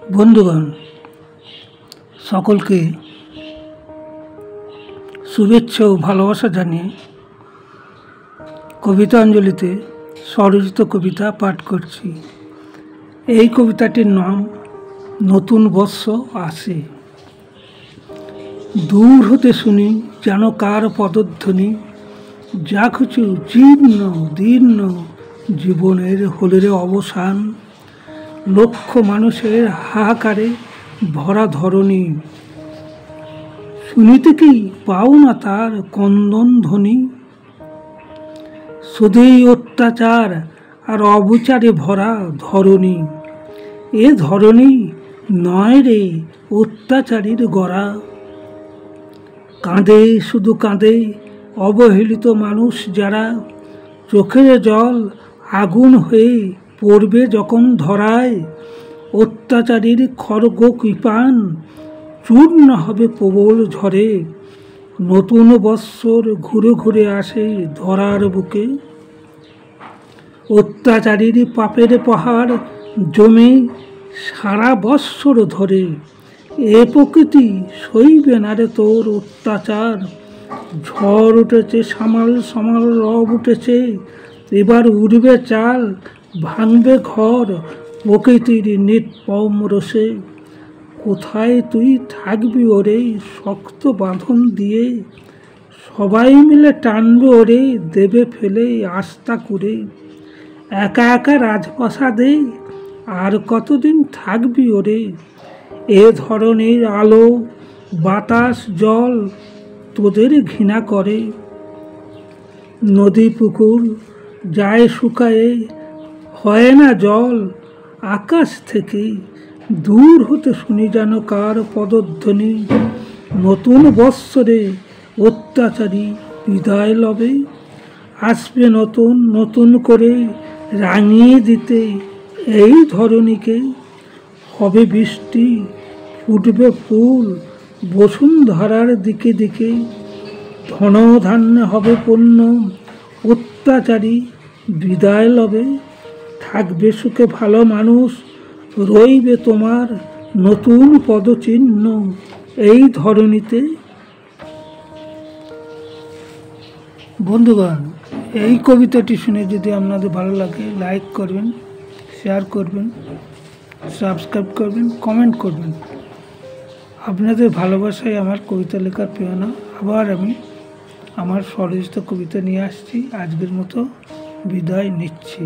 বন্ধুগণ, সকলকে শুভেচ্ছা ও ভালোবাসা জানিয়ে কবিতাঞ্জলিতে স্বরচিত কবিতা পাঠ করছি। এই কবিতাটির নাম নতুন বর্ষ আসে। দূর হতে শুনি যেন কার পদধ্বনি, যা কিছু জীর্ণ দীর্ণ জীবনের হলে অবসান। লক্ষ মানুষের হাহাকারে ভরা ধরণী, শুনিতে কি পাও না তার কন্দন ধ্বনি। শুধুই অত্যাচার আর অবিচারে ভরা ধরণী, এ ধরণী নয় রে অত্যাচারীর গড়া। কাঁদে শুধু কাঁদে অবহেলিত মানুষ যারা, চোখের জল আগুন হয়ে পড়বে যখন ধরায়। অত্যাচারীর খড়গ কৃপাণ চূর্ণ হবে প্রবল ঝড়ে। নতুন বৎসর ঘুরে ঘুরে আসে ধরার বুকে। অত্যাচারীর পাপের পাহাড় জমে সারা বৎসর ধরে, এ প্রকৃতি সইবে না রে তোর অত্যাচার। ঝড় উঠেছে সামাল সামাল রব উঠেছে, এবার উড়বে চাল ভাঙবে ঘর প্রকৃতির নির্মম রোষে। কোথায় তুই থাকবি ওরে শক্ত বাঁধন দিয়ে, সবাই মিলে টানবে ওরে দেবে ফেলে আস্থা করে। একা একা রাজপ্রাসাদে আর কতদিন থাকবি ওরে, এ ধরনের আলো বাতাস জল তোদের ঘৃণা করে। নদী পুকুর যায় শুকায়ে, হয় না জল আকাশ থেকে, দূর হতে শুনি যেন কার পদধ্বনি। নতুন বৎসরে অত্যাচারী বিদায় লবে, আসবে নতুন নতুন করে রাঙিয়ে দিতে এই ধরণীকে। হবে বৃষ্টি ফুটবে ফুল বসুন্ধরার দিকে দিকে, ধন ধান্য হবে পূর্ণ অত্যাচারী বিদায় লবে। থাকবে সুখে ভালো মানুষ, রইবে তোমার নতুন পদচিহ্ন এই ধরণীতে। বন্ধুগণ, এই কবিতাটি শুনে যদি আপনাদের ভালো লাগে লাইক করবেন, শেয়ার করবেন, সাবস্ক্রাইব করবেন, কমেন্ট করবেন। আপনাদের ভালোবাসায় আমার কবিতা লেখার প্রেরণা। আবার আমি আমার স্বরচিত কবিতা নিয়ে আসছি। আজকের মতো বিদায় নিচ্ছি।